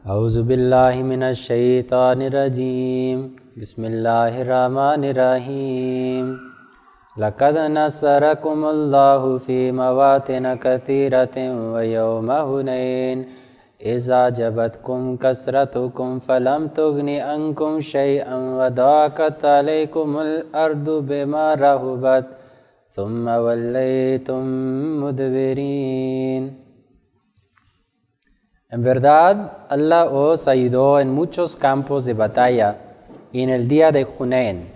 أعوذ بالله من الشيطان الرجيم بسم الله الرحمن الرحيم لقد نصركم الله في مواطن كثيرة ويوم هنين إذ أعجبتكم كثرتكم فلم تغن عنكم شيئا وضاقت عليكم الأرض بما رحبت ثم وليتم مدبرين. En verdad, Allah os ayudó en muchos campos de batalla y en el día de Hunain,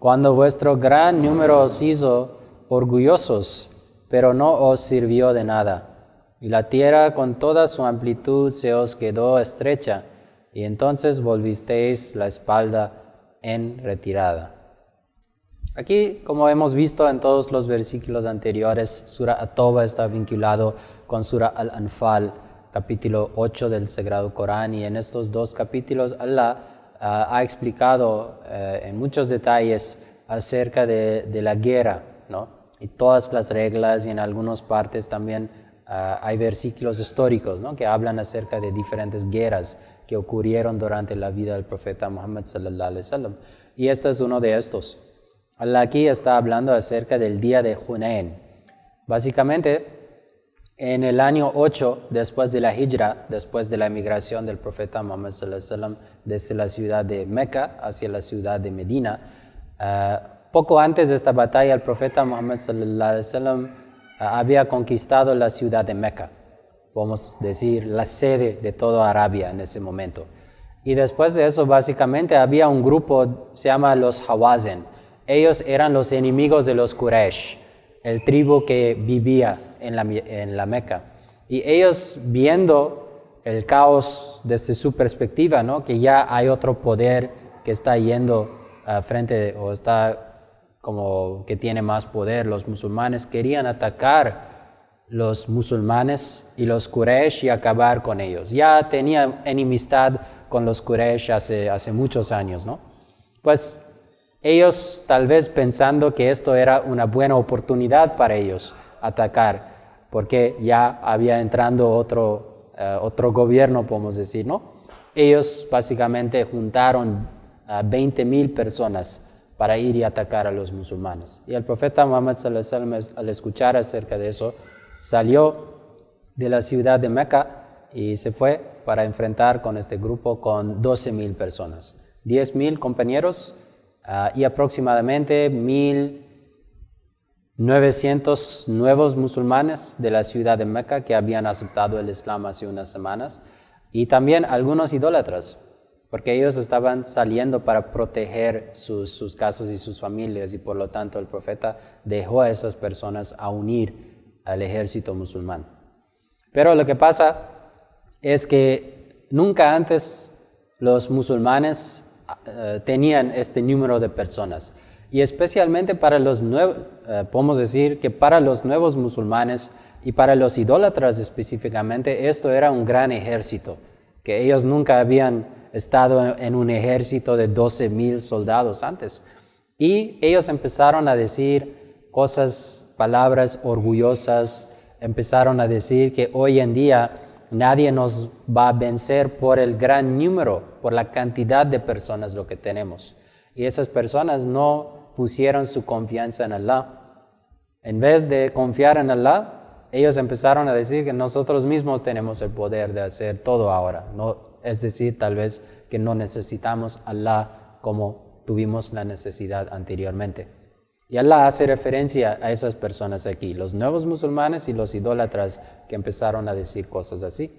cuando vuestro gran número os hizo orgullosos, pero no os sirvió de nada. Y la tierra con toda su amplitud se os quedó estrecha, y entonces volvisteis la espalda en retirada. Aquí, como hemos visto en todos los versículos anteriores, Surah At-Tawbah está vinculado con Surah Al-Anfal, capítulo 8 del Sagrado Corán, y en estos dos capítulos Allah ha explicado en muchos detalles acerca de la guerra, ¿no? Y todas las reglas, y en algunas partes también hay versículos históricos, ¿no? Que hablan acerca de diferentes guerras que ocurrieron durante la vida del profeta Muhammad sallallahu alaihi wasallam. Y este es uno de estos. Allah aquí está hablando acerca del día de Hunain. Básicamente, en el año 8 después de la Hijra, después de la emigración del profeta Muhammad sallallahu alaihi wasallam desde la ciudad de Meca hacia la ciudad de Medina, poco antes de esta batalla el profeta Muhammad sallallahu alaihi wasallam había conquistado la ciudad de Meca, podemos decir la sede de toda Arabia en ese momento. Y después de eso básicamente había un grupo, se llama los Hawazin. Ellos eran los enemigos de los Quraysh, el tribu que vivía en la Meca. Y ellos, viendo el caos desde su perspectiva, ¿no? Que ya hay otro poder que está yendo frente, o está como que tiene más poder, los musulmanes querían atacar los musulmanes y los Quraysh y acabar con ellos. Ya tenía enemistad con los Quraysh hace muchos años, ¿no? Pues ellos, tal vez pensando que esto era una buena oportunidad para ellos atacar, porque ya había entrando otro gobierno, podemos decir, ¿no? Ellos básicamente juntaron a 20,000 personas para ir y atacar a los musulmanes. Y el profeta Muhammad sallallahu alaihi wasallam, al escuchar acerca de eso, salió de la ciudad de Meca y se fue para enfrentar con este grupo con 12,000 personas, 10,000 compañeros y aproximadamente 1,900 nuevos musulmanes de la ciudad de Meca que habían aceptado el Islam hace unas semanas, y también algunos idólatras, porque ellos estaban saliendo para proteger sus casas y sus familias, y por lo tanto el profeta dejó a esas personas a unir al ejército musulmán. Pero lo que pasa es que nunca antes los musulmanes tenían este número de personas. Y especialmente para los nuevos, podemos decir que para los nuevos musulmanes y para los idólatras específicamente, esto era un gran ejército, que ellos nunca habían estado en un ejército de 12,000 soldados antes. Y ellos empezaron a decir palabras orgullosas, empezaron a decir que hoy en día nadie nos va a vencer por el gran número, por la cantidad de personas lo que tenemos. Y esas personas no pusieron su confianza en Allah. En vez de confiar en Allah, ellos empezaron a decir que nosotros mismos tenemos el poder de hacer todo ahora. No, es decir, tal vez que no necesitamos Allah como tuvimos la necesidad anteriormente. Y Allah hace referencia a esas personas aquí, los nuevos musulmanes y los idólatras que empezaron a decir cosas así.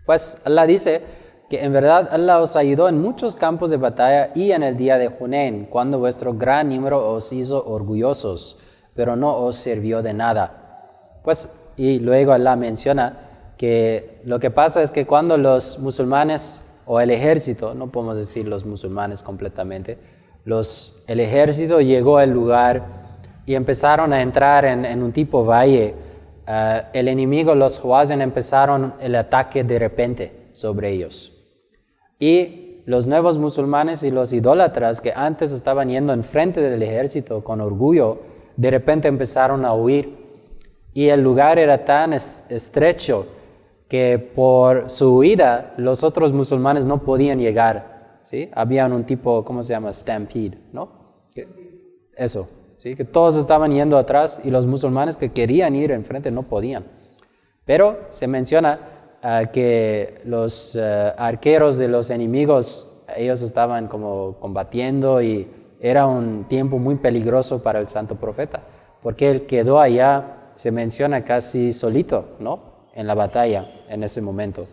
Pues Allah dice que en verdad Allah os ayudó en muchos campos de batalla y en el día de Hunain, cuando vuestro gran número os hizo orgullosos, pero no os sirvió de nada. Pues, y luego Allah menciona que lo que pasa es que cuando los musulmanes, o el ejército, no podemos decir los musulmanes completamente, el ejército llegó al lugar y empezaron a entrar en un tipo valle. El enemigo, los Hawazin, empezaron el ataque de repente sobre ellos. Y los nuevos musulmanes y los idólatras que antes estaban yendo enfrente del ejército con orgullo, de repente empezaron a huir. Y el lugar era tan estrecho que por su huida los otros musulmanes no podían llegar, ¿sí? Había un tipo, ¿cómo se llama? Stampede, ¿no? Eso, ¿sí? Que todos estaban yendo atrás y los musulmanes que querían ir enfrente no podían. Pero se menciona que los arqueros de los enemigos, ellos estaban como combatiendo y era un tiempo muy peligroso para el santo profeta, porque él quedó allá, se menciona casi solito, ¿no? En la batalla en ese momento.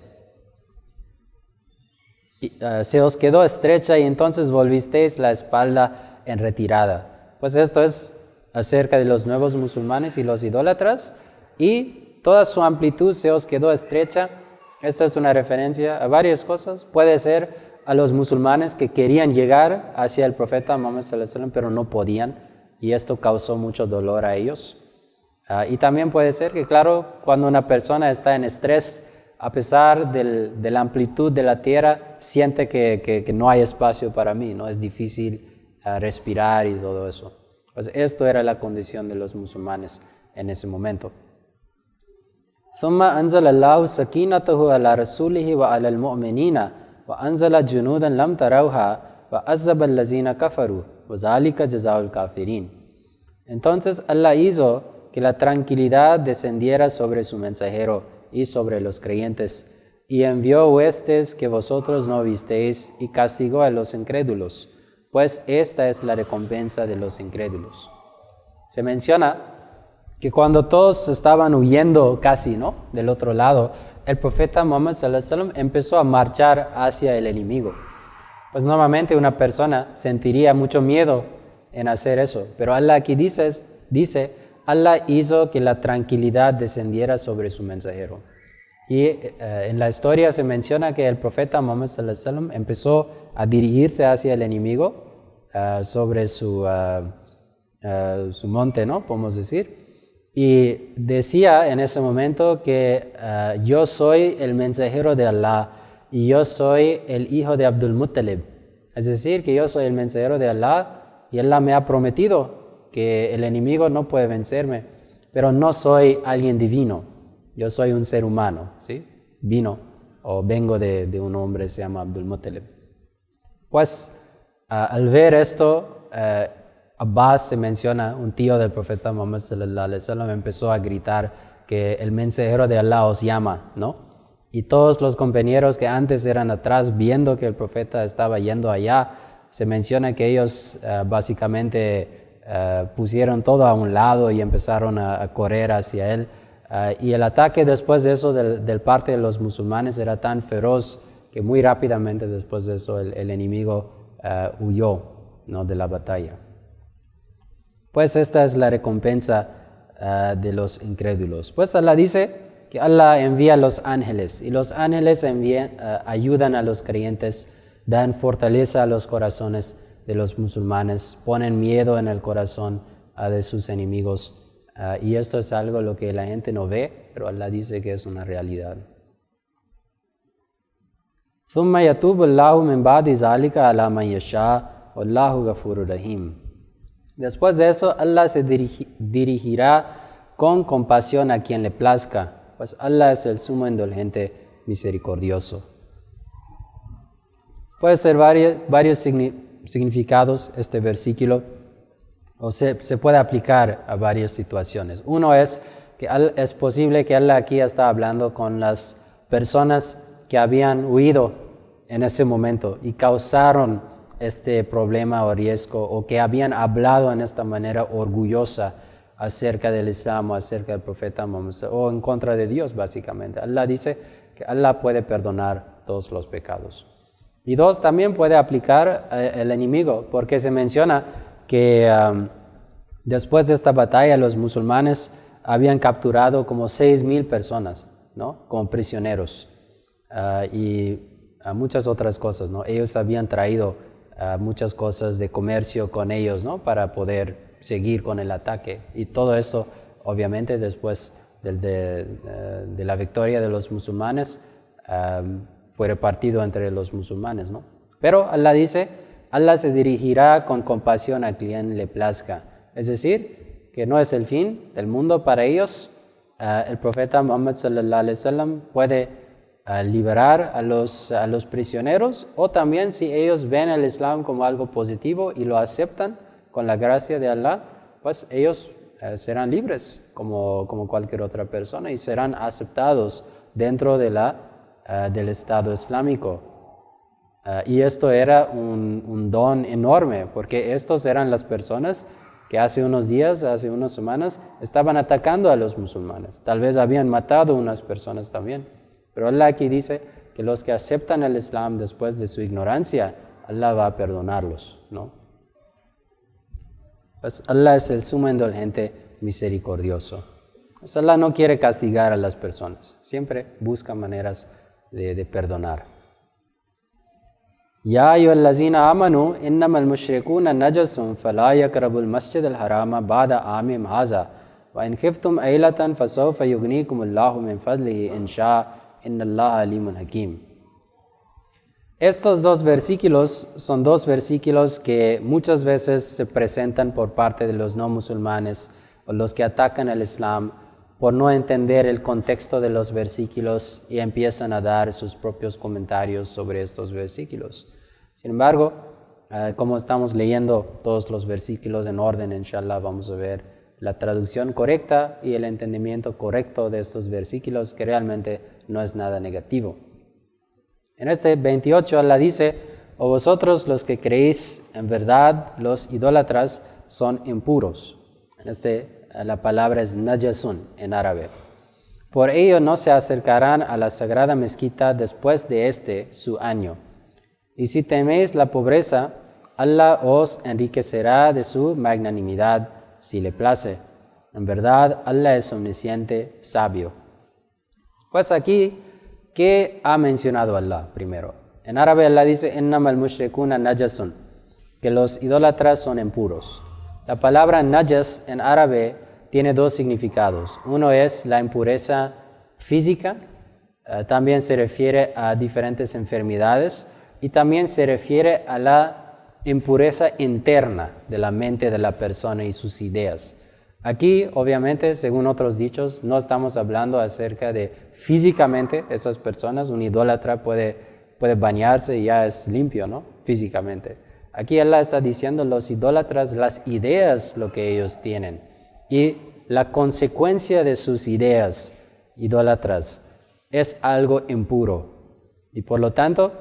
Se os quedó estrecha y entonces volvisteis la espalda en retirada. Pues esto es acerca de los nuevos musulmanes y los idólatras, y toda su amplitud se os quedó estrecha. Esto es una referencia a varias cosas. Puede ser a los musulmanes que querían llegar hacia el profeta Muhammad sallallahu alaihi wasallam, pero no podían, y esto causó mucho dolor a ellos. Y también puede ser que, claro, cuando una persona está en estrés, a pesar de la amplitud de la tierra, siente que no hay espacio para mí, ¿no? Es difícil respirar y todo eso. Pues esto era la condición de los musulmanes en ese momento. ثم أنزل الله سكينته على رسوله وعلى المؤمنين وأنزل جنودا لم تروها وعذب الذين كفروا وذلك جزاء الكافرين. Entonces Allah hizo que la tranquilidad descendiera sobre su mensajero y sobre los creyentes, y envió huestes que vosotros no visteis, y castigó a los incrédulos, pues esta es la recompensa de los incrédulos. Se menciona que cuando todos estaban huyendo casi, ¿no?, del otro lado, el profeta Muhammad sallallahu alaihi wasallam empezó a marchar hacia el enemigo. Pues normalmente una persona sentiría mucho miedo en hacer eso, pero Allah aquí dice Allah hizo que la tranquilidad descendiera sobre su mensajero. Y en la historia se menciona que el profeta Muhammad sallallahu alaihi wasallam empezó a dirigirse hacia el enemigo sobre su monte, ¿no?, podemos decir. Y decía en ese momento que yo soy el mensajero de Allah y yo soy el hijo de Abdul Muttalib. Es decir, que yo soy el mensajero de Allah y Allah me ha prometido que el enemigo no puede vencerme, pero no soy alguien divino, yo soy un ser humano, ¿sí? Vengo de un hombre, se llama Abdul Muttalib. Pues al ver esto, Abbas, se menciona, un tío del profeta Muhammad sallallahu alaihi wasallam, empezó a gritar que el mensajero de Allah os llama, ¿no? Y todos los compañeros que antes eran atrás, viendo que el profeta estaba yendo allá, se menciona que ellos básicamente pusieron todo a un lado y empezaron a correr hacia él. Y el ataque después de eso del parte de los musulmanes era tan feroz que muy rápidamente después de eso el enemigo huyó, ¿no?, de la batalla. Pues esta es la recompensa de los incrédulos. Pues Allah dice que Allah envía los ángeles y los ángeles ayudan a los creyentes, dan fortaleza a los corazones de los musulmanes, ponen miedo en el corazón de sus enemigos, y esto es algo lo que la gente no ve, pero Allah dice que es una realidad. ثُمَّ يَتُوبُ اللَّهُ مِنْ بَعْدِ ذَلِكَ عَلَى مَنْ يَشَاءُ وَاللَّهُ غَفُورٌ رَحِيمٌ. Después de eso, Allah se dirigirá con compasión a quien le plazca, pues Allah es el sumo indulgente, misericordioso. Puede ser varios significados este versículo, o se puede aplicar a varias situaciones. Uno es que es posible que Allah aquí está hablando con las personas que habían huido en ese momento y causaron este problema o riesgo, o que habían hablado en esta manera orgullosa acerca del Islam o acerca del profeta Muhammad, o en contra de Dios básicamente. Allah dice que Allah puede perdonar todos los pecados. Y dos, también puede aplicar el enemigo, porque se menciona que después de esta batalla los musulmanes habían capturado como 6,000 personas, ¿no?, como prisioneros, y muchas otras cosas, ¿no? Ellos habían traído muchas cosas de comercio con ellos, ¿no?, para poder seguir con el ataque, y todo eso obviamente después de la victoria de los musulmanes fue repartido entre los musulmanes, ¿no? Pero Allah dice, Allah se dirigirá con compasión a quien le plazca. Es decir, que no es el fin del mundo para ellos, el profeta Muhammad sallallahu alaihi wasallam puede liberar a los prisioneros, o también si ellos ven el Islam como algo positivo y lo aceptan con la gracia de Allah, pues ellos serán libres como cualquier otra persona y serán aceptados dentro del Estado Islámico. Y esto era un don enorme, porque estos eran las personas que hace unos días, hace unas semanas, estaban atacando a los musulmanes. Tal vez habían matado unas personas también. Pero Allah aquí dice que los que aceptan el Islam después de su ignorancia, Allah va a perdonarlos, ¿no? Pues Allah es el sumo indulgente, misericordioso. Pues Allah no quiere castigar a las personas, siempre busca maneras de perdonar. Ya ayyuhallazina amanu innamal mushrikuna najasun fala yaqrabul masjidal harama ba'da amim haza wa in khiftum ailatan fasawfa yughnikumullahu min fadlihi in sha'a innallaha alimun hakim. Estos dos versículos son dos versículos que muchas veces se presentan por parte de los no musulmanes o los que atacan el Islam por no entender el contexto de los versículos y empiezan a dar sus propios comentarios sobre estos versículos. Sin embargo, como estamos leyendo todos los versículos en orden, inshallah vamos a ver la traducción correcta y el entendimiento correcto de estos versículos, que realmente no es nada negativo. En este 28 Allah dice: o vosotros los que creéis en verdad, los idólatras son impuros. La palabra es najasun en árabe. Por ello no se acercarán a la sagrada mezquita después de su año. Y si teméis la pobreza, Allah os enriquecerá de su magnanimidad, si le place. En verdad, Allah es omnisciente, sabio. Pues aquí, ¿qué ha mencionado Allah primero? En árabe Allah dice: innamal mushrikuna najasun, que los idólatras son impuros. La palabra najas en árabe tiene dos significados. Uno es la impureza física, también se refiere a diferentes enfermedades y también se refiere a la impureza interna de la mente de la persona y sus ideas. Aquí, obviamente, según otros dichos, no estamos hablando acerca de físicamente esas personas. Un idólatra puede bañarse y ya es limpio, ¿no? Físicamente. Aquí Allah está diciendo los idólatras, las ideas, lo que ellos tienen. Y la consecuencia de sus ideas idólatras es algo impuro. Y por lo tanto,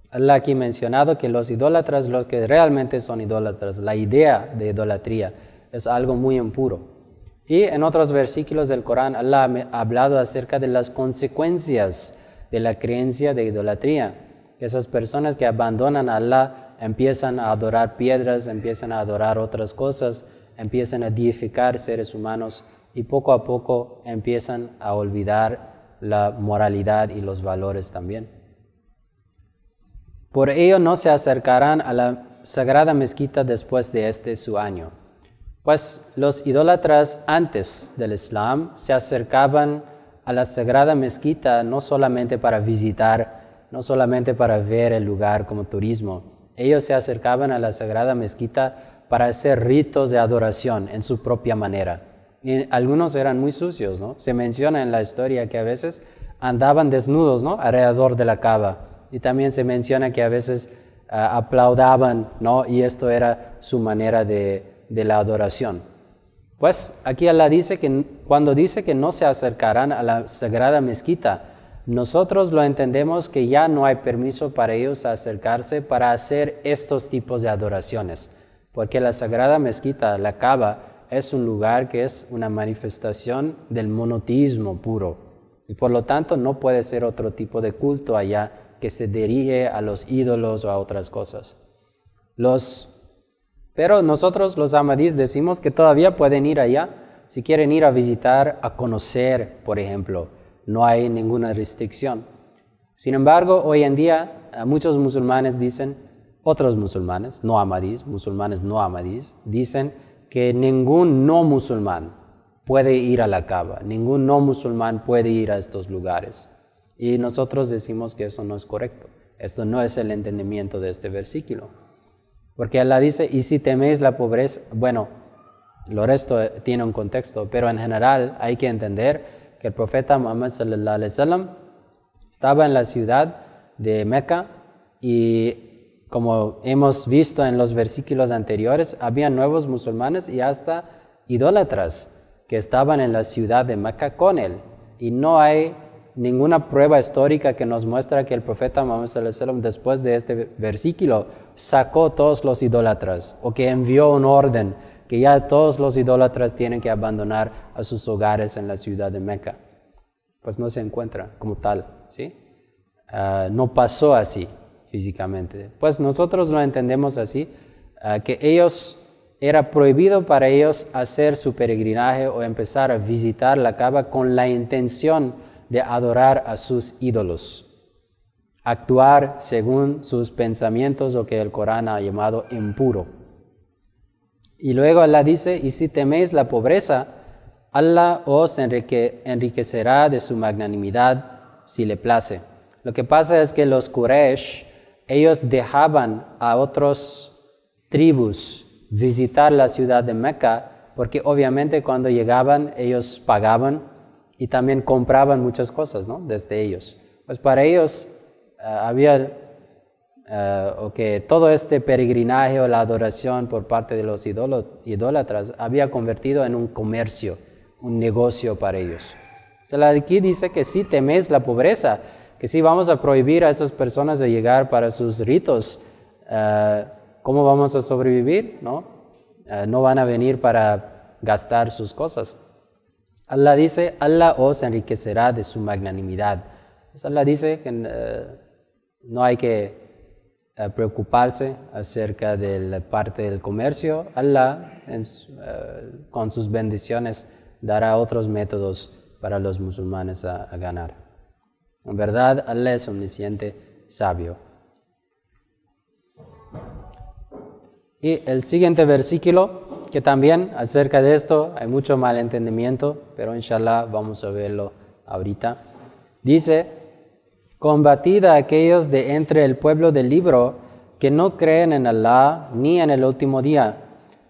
Allah aquí ha mencionado que los idólatras, los que realmente son idólatras, la idea de idolatría es algo muy impuro. Y en otros versículos del Corán, Allah ha hablado acerca de las consecuencias de la creencia de idolatría. Esas personas que abandonan a Allah empiezan a adorar piedras, empiezan a adorar otras cosas, empiezan a deificar seres humanos y poco a poco empiezan a olvidar la moralidad y los valores también. Por ello no se acercarán a la sagrada mezquita después de su año. Pues los idólatras antes del Islam se acercaban a la sagrada mezquita no solamente para visitar, no solamente para ver el lugar como turismo. Ellos se acercaban a la sagrada mezquita para hacer ritos de adoración en su propia manera. Y algunos eran muy sucios, ¿no? Se menciona en la historia que a veces andaban desnudos, ¿no? Alrededor de la Kaaba. Y también se menciona que a veces aplaudaban, ¿no? Y esto era su manera de la adoración. Pues aquí Allah dice que cuando dice que no se acercarán a la sagrada mezquita, nosotros lo entendemos que ya no hay permiso para ellos acercarse para hacer estos tipos de adoraciones, porque la sagrada mezquita, la Kaaba, es un lugar que es una manifestación del monoteísmo puro, y por lo tanto no puede ser otro tipo de culto allá que se dirige a los ídolos o a otras cosas. Pero nosotros los ahmadís decimos que todavía pueden ir allá, si quieren ir a visitar, a conocer, por ejemplo, no hay ninguna restricción. Sin embargo, hoy en día muchos musulmanes dicen, otros musulmanes, no ahmadís, musulmanes no ahmadís, dicen que ningún no musulmán puede ir a la Kaaba, ningún no musulmán puede ir a estos lugares. Y nosotros decimos que eso no es correcto. Esto no es el entendimiento de este versículo. Porque Allah dice, y si teméis la pobreza, bueno, lo resto tiene un contexto, pero en general hay que entender que el profeta Muhammad sallallahu alaihi wasallam estaba en la ciudad de Meca y como hemos visto en los versículos anteriores, había nuevos musulmanes y hasta idólatras que estaban en la ciudad de Meca con él. Y no hay ninguna prueba histórica que nos muestra que el profeta Muhammad sallallahu alaihi wasallam después de este versículo sacó todos los idólatras o que envió un orden que ya todos los idólatras tienen que abandonar a sus hogares en la ciudad de Meca. Pues no se encuentra como tal, ¿sí? No pasó así físicamente. Pues nosotros lo entendemos así, que era prohibido para ellos hacer su peregrinaje o empezar a visitar la Kaaba con la intención de adorar a sus ídolos, actuar según sus pensamientos, o que el Corán ha llamado impuro. Y luego Allah dice, y si teméis la pobreza, Allah os enriquecerá de su magnanimidad si le place. Lo que pasa es que los Quraysh, ellos dejaban a otras tribus visitar la ciudad de Meca, porque obviamente cuando llegaban ellos pagaban y también compraban muchas cosas, ¿no? Desde ellos. Pues para ellos que todo este peregrinaje o la adoración por parte de los idólatras había convertido en un comercio, un negocio para ellos. Aquí dice que si teméis la pobreza, que si vamos a prohibir a esas personas de llegar para sus ritos, ¿cómo vamos a sobrevivir? ¿No? No van a venir para gastar sus cosas. Allah dice, Allah os enriquecerá de su magnanimidad. Pues Allah dice que no hay que preocuparse acerca de la parte del comercio. Allah con sus bendiciones dará otros métodos para los musulmanes a ganar. En verdad, Allah es omnisciente, sabio. Y el siguiente versículo, que también acerca de esto hay mucho malentendimiento, pero inshallah vamos a verlo ahorita. Dice, combatid a aquellos de entre el pueblo del libro que no creen en Allah ni en el último día,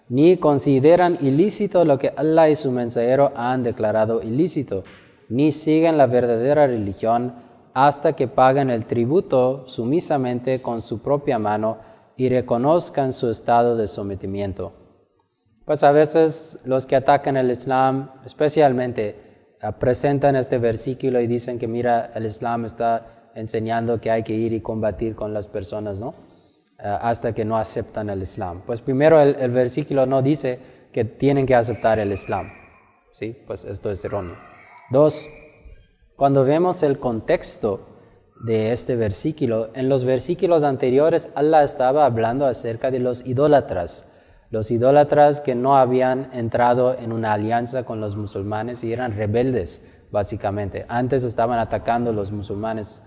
ni consideran ilícito lo que Allah y su mensajero han declarado ilícito, ni siguen la verdadera religión hasta que paguen el tributo sumisamente con su propia mano y reconozcan su estado de sometimiento. Pues a veces los que atacan el Islam, especialmente, presentan este versículo y dicen que mira, el Islam está enseñando que hay que ir y combatir con las personas, ¿no? Hasta que no aceptan el Islam. Pues primero el versículo no dice que tienen que aceptar el Islam, ¿sí? Pues esto es erróneo. 2, cuando vemos el contexto de este versículo, en los versículos anteriores Allah estaba hablando acerca de los idólatras que no habían entrado en una alianza con los musulmanes y eran rebeldes, básicamente. Antes estaban atacando a los musulmanes.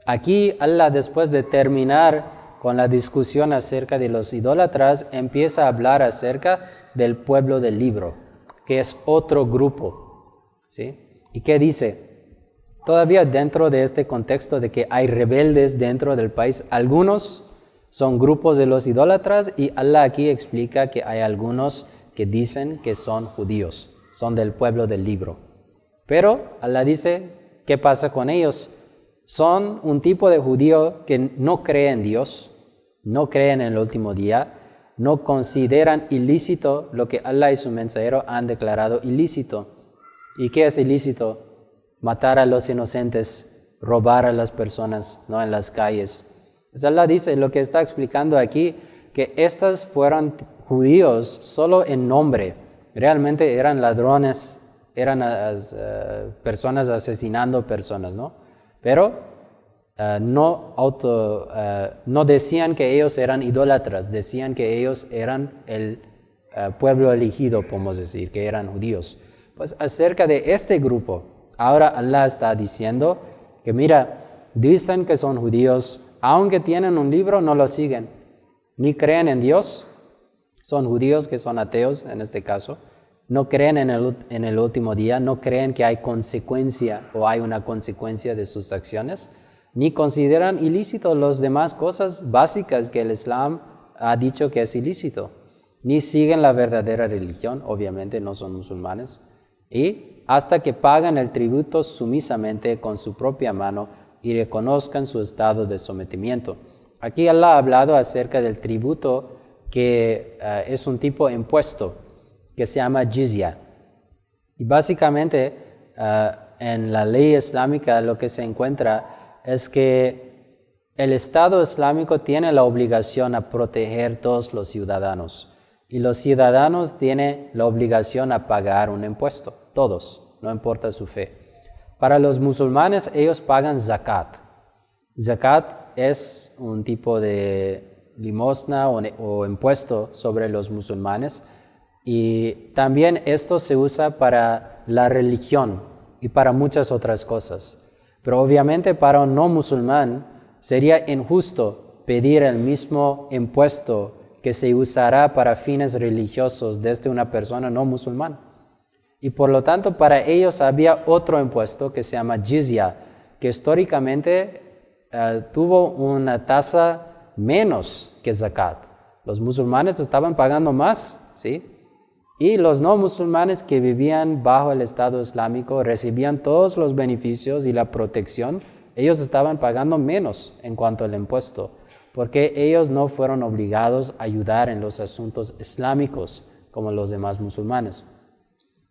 Aquí Allah, después de terminar con la discusión acerca de los idólatras, empieza a hablar acerca del pueblo del libro, que es otro grupo, ¿sí? ¿Y qué dice? Todavía dentro de este contexto de que hay rebeldes dentro del país, algunos son grupos de los idólatras y Allah aquí explica que hay algunos que dicen que son judíos, son del pueblo del libro. Pero Allah dice, ¿qué pasa con ellos? Son un tipo de judío que no cree en Dios, no creen en el último día, no consideran ilícito lo que Allah y su mensajero han declarado ilícito. ¿Y qué es ilícito? Matar a los inocentes, robar a las personas, no en las calles. Pues Allah dice, lo que está explicando aquí, que estos fueron judíos solo en nombre. Realmente eran ladrones, eran personas asesinando personas, ¿no? Pero no decían que ellos eran idólatras, decían que ellos eran el pueblo elegido, podemos decir, que eran judíos. Pues acerca de este grupo, ahora Allah está diciendo que mira, dicen que son judíos, aunque tienen un libro, no lo siguen, ni creen en Dios, son judíos que son ateos en este caso, no creen en el último día, no creen que hay consecuencia o hay una consecuencia de sus acciones, ni consideran ilícito las demás cosas básicas que el Islam ha dicho que es ilícito, ni siguen la verdadera religión, obviamente no son musulmanes, y hasta que pagan el tributo sumisamente con su propia mano y reconozcan su estado de sometimiento. Aquí Allah ha hablado acerca del tributo que es un tipo de impuesto que se llama jizya. Y básicamente en la ley islámica lo que se encuentra es que el Estado islámico tiene la obligación a proteger a todos los ciudadanos. Y los ciudadanos tienen la obligación a pagar un impuesto, todos, no importa su fe. Para los musulmanes, ellos pagan zakat. Zakat es un tipo de limosna o impuesto sobre los musulmanes. Y también esto se usa para la religión y para muchas otras cosas. Pero obviamente para un no musulmán sería injusto pedir el mismo impuesto que se usará para fines religiosos desde una persona no musulmana. Y por lo tanto para ellos había otro impuesto que se llama jizya, que históricamente tuvo una tasa menos que zakat. Los musulmanes estaban pagando más, ¿sí? Y los no musulmanes que vivían bajo el Estado Islámico recibían todos los beneficios y la protección. Ellos estaban pagando menos en cuanto al impuesto, porque ellos no fueron obligados a ayudar en los asuntos islámicos como los demás musulmanes.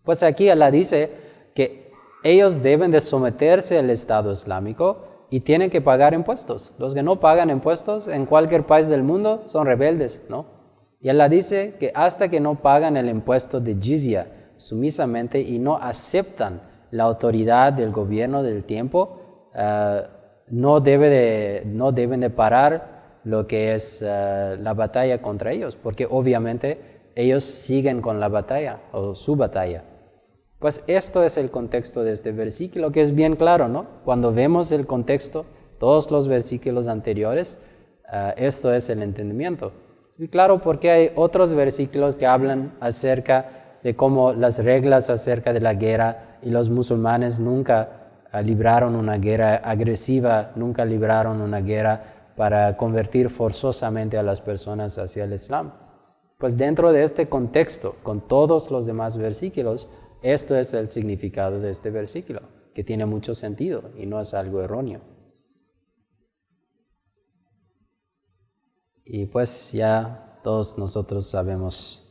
Pues aquí Allah dice que ellos deben de someterse al Estado Islámico y tienen que pagar impuestos. Los que no pagan impuestos en cualquier país del mundo son rebeldes, ¿no? Y Allah dice que hasta que no pagan el impuesto de jizya sumisamente y no aceptan la autoridad del gobierno del tiempo, no deben de parar lo que es la batalla contra ellos, porque obviamente ellos siguen con la batalla o su batalla. Pues esto es el contexto de este versículo, que es bien claro, ¿no? Cuando vemos el contexto, todos los versículos anteriores, esto es el entendimiento. Y claro, porque hay otros versículos que hablan acerca de cómo las reglas acerca de la guerra y los musulmanes nunca libraron una guerra agresiva, nunca libraron una guerra para convertir forzosamente a las personas hacia el Islam. Pues dentro de este contexto, con todos los demás versículos, esto es el significado de este versículo, que tiene mucho sentido y no es algo erróneo. Y pues ya todos nosotros sabemos